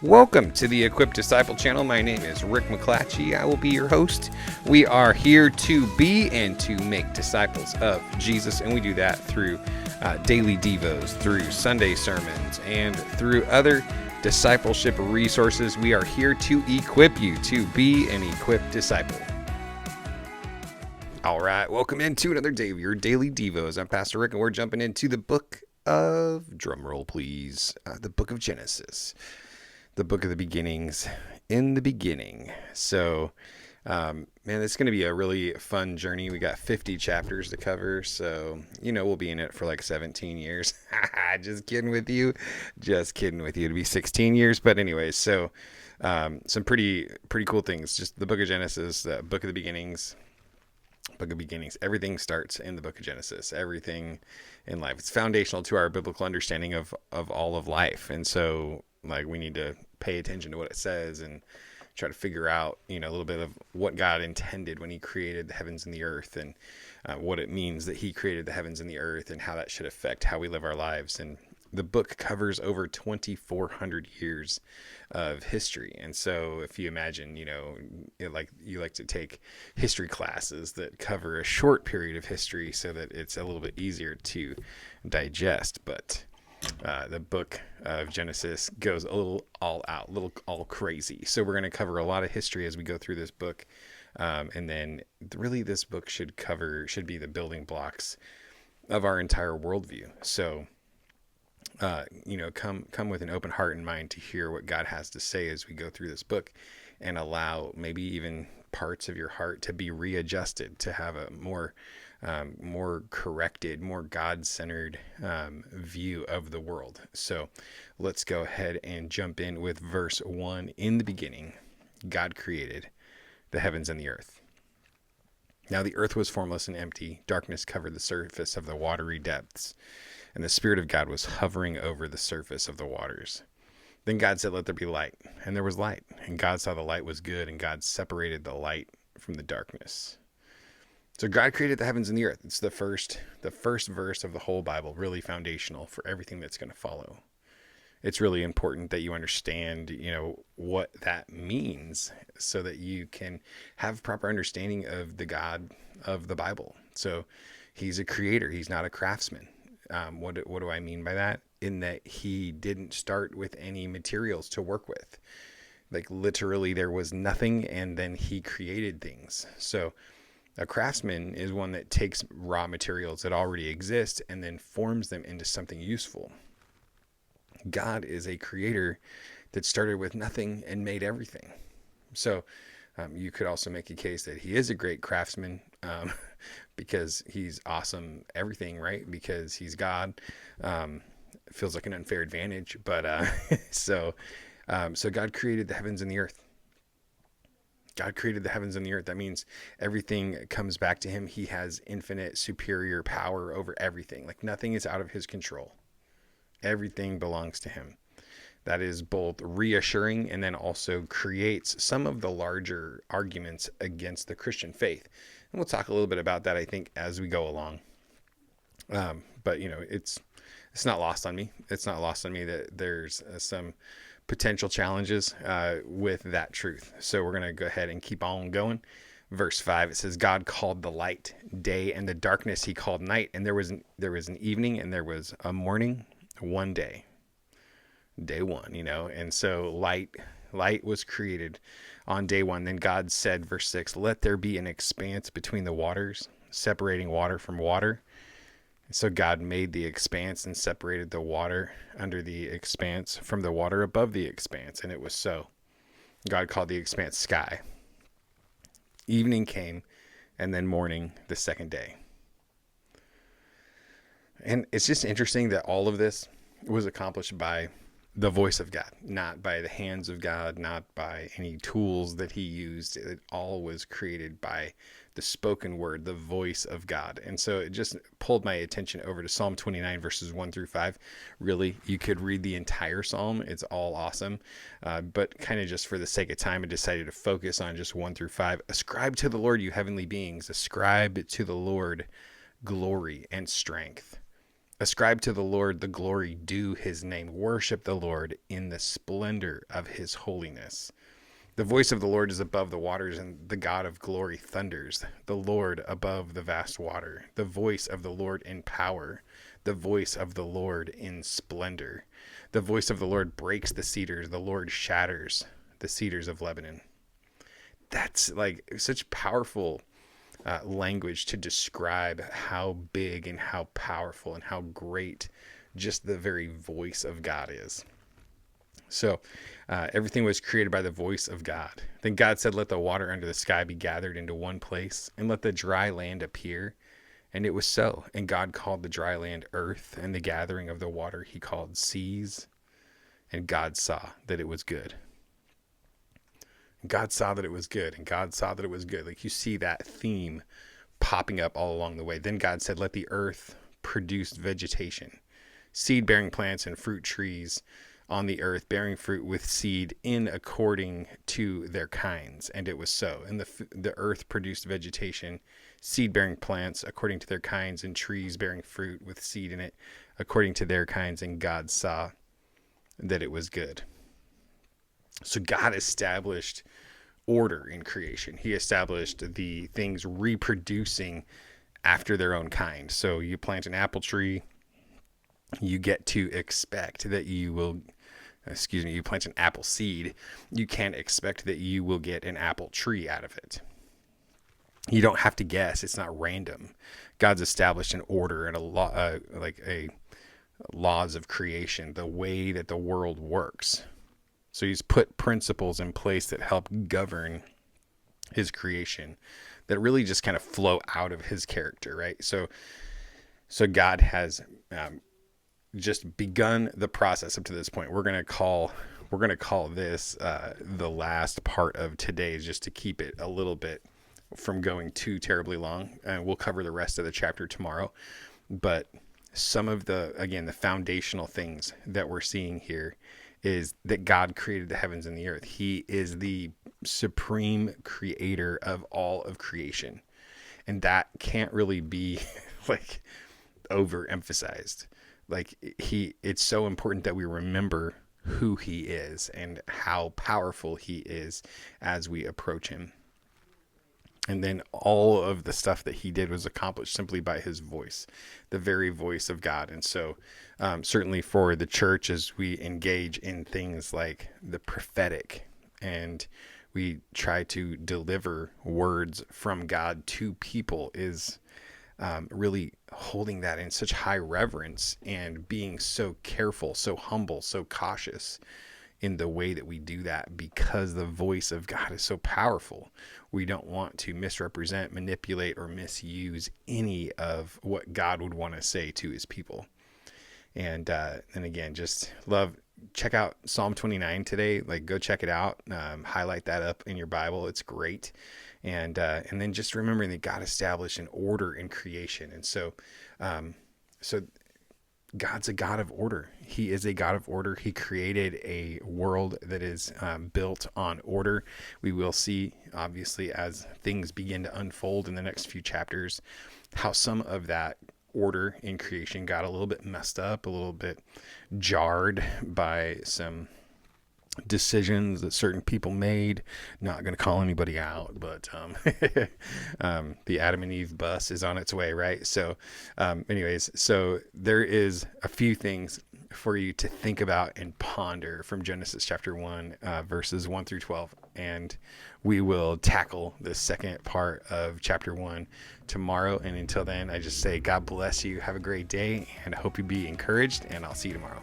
Welcome to the Equipped Disciple channel. My name is Rick McClatchy. I will be your host. We are here to be and to make disciples of Jesus, and we do that through daily devos, through Sunday sermons, and through other discipleship resources. We are here to equip you to be an equipped disciple. All right, welcome into another day of your daily devos. I'm Pastor Rick, and we're jumping into the book of, drumroll please, the book of Genesis. The book of the beginnings, in the beginning. So, man, it's going to be a really fun journey. We got 50 chapters to cover, so, we'll be in it for like 17 years. Just kidding with you. It'll be 16 years, but anyways, so some pretty cool things. Just the book of Genesis, the book of the beginnings. Book of beginnings. Everything starts in the book of Genesis. Everything in life. It's foundational to our biblical understanding of all of life. And so, we need to pay attention to what it says and try to figure out, a little bit of what God intended when he created the heavens and the earth, and what it means that he created the heavens and the earth, and how that should affect how we live our lives. And the book covers over 2,400 years of history. And so if you imagine, you like to take history classes that cover a short period of history so that it's a little bit easier to digest. But the book of Genesis goes a little all out, a little all crazy. So we're going to cover a lot of history as we go through this book. And then really this book should be the building blocks of our entire worldview. So, come with an open heart and mind to hear what God has to say as we go through this book, and allow maybe even parts of your heart to be readjusted, to have a more corrected, more God-centered view of the world. So let's go ahead and jump in with verse 1. In the beginning, God created the heavens and the earth. Now the earth was formless and empty. Darkness covered the surface of the watery depths, and the Spirit of God was hovering over the surface of the waters. Then God said, "Let there be light," and there was light. And God saw the light was good, and God separated the light from the darkness. So God created the heavens and the earth. It's the first verse of the whole Bible, really foundational for everything that's going to follow. It's really important that you understand, what that means, so that you can have proper understanding of the God of the Bible. So he's a creator. He's not a craftsman. What do I mean by that? In that he didn't start with any materials to work with. Like literally there was nothing, and then he created things. So a craftsman is one that takes raw materials that already exist and then forms them into something useful. God is a creator that started with nothing and made everything. So you could also make a case that he is a great craftsman, because he's awesome everything, right? Because he's God. It feels like an unfair advantage, but so God created the heavens and the earth. God created the heavens and the earth. That means everything comes back to him. He has infinite superior power over everything. Like nothing is out of his control. Everything belongs to him. That is both reassuring and then also creates some of the larger arguments against the Christian faith. And we'll talk a little bit about that, I think, as we go along. But it's not lost on me. It's not lost on me that there's some potential challenges with that truth. So we're going to go ahead and keep on going. Verse 5, it says, God called the light day, and the darkness he called night. And there was an evening, and there was a morning, one day. Day one, and so light was created on day one. Then God said, verse 6, let there be an expanse between the waters, separating water from water. So God made the expanse and separated the water under the expanse from the water above the expanse. And it was so. God called the expanse sky. Evening came, and then morning the second day. And it's just interesting that all of this was accomplished by the voice of God, not by the hands of God, not by any tools that he used. It all was created by the spoken word, the voice of God. And so it just pulled my attention over to Psalm 29, verses 1-5. Really, you could read the entire Psalm. It's all awesome. But kind of just for the sake of time, I decided to focus on just 1-5. Ascribe to the Lord, you heavenly beings. Ascribe to the Lord glory and strength. Ascribe to the Lord the glory due his name. Worship the Lord in the splendor of his holiness. The voice of the Lord is above the waters, and the God of glory thunders. The Lord above the vast water. The voice of the Lord in power. The voice of the Lord in splendor. The voice of the Lord breaks the cedars. The Lord shatters the cedars of Lebanon. That's like such powerful language to describe how big and how powerful and how great just the very voice of God is. So everything was created by the voice of God. Then God said, let the water under the sky be gathered into one place, and let the dry land appear. And it was so. And God called the dry land earth, and the gathering of the water he called seas. And God saw that it was good. God saw that it was good, and God saw that it was good. Like, you see that theme popping up all along the way. Then God said, let the earth produce vegetation, seed-bearing plants and fruit trees on the earth, bearing fruit with seed in according to their kinds. And it was so. And the earth produced vegetation, seed-bearing plants according to their kinds, and trees bearing fruit with seed in it according to their kinds. And God saw that it was good. So God established order in creation. He established the things reproducing after their own kind. So you plant an apple tree, you get to expect that you will, you plant an apple seed, you can't expect that you will get an apple tree out of it. You don't have to guess. It's not random. God's established an order and a law, laws of creation, the way that the world works. So he's put principles in place that help govern his creation that really just kind of flow out of his character, right? So God has just begun the process up to this point. We're going to call this the last part of today, just to keep it a little bit from going too terribly long. And we'll cover the rest of the chapter tomorrow. But some of the foundational things that we're seeing here is that God created the heavens and the earth. He is the supreme creator of all of creation. And that can't really be like overemphasized. Like it's so important that we remember who he is and how powerful he is as we approach him. And then all of the stuff that he did was accomplished simply by his voice, the very voice of God. And so certainly for the church, as we engage in things like the prophetic and we try to deliver words from God to people, is really holding that in such high reverence and being so careful, so humble, so cautious in the way that we do that, because the voice of God is so powerful. We don't want to misrepresent, manipulate, or misuse any of what God would want to say to his people. And again, just check out Psalm 29 today. Like, go check it out. Highlight that up in your Bible. It's great. And then just remembering that God established an order in creation. And so God's a God of order. He is a God of order. He created a world that is built on order. We will see, obviously, as things begin to unfold in the next few chapters, how some of that order in creation got a little bit messed up, a little bit jarred by some decisions that certain people made. Not going to call anybody out, but the Adam and Eve bus is on its way, right? So anyways, so there is a few things for you to think about and ponder from Genesis chapter 1 verses 1 through 12, and we will tackle the second part of chapter 1 tomorrow. And until then, I just say God bless you, have a great day, and I hope you be encouraged, and I'll see you tomorrow.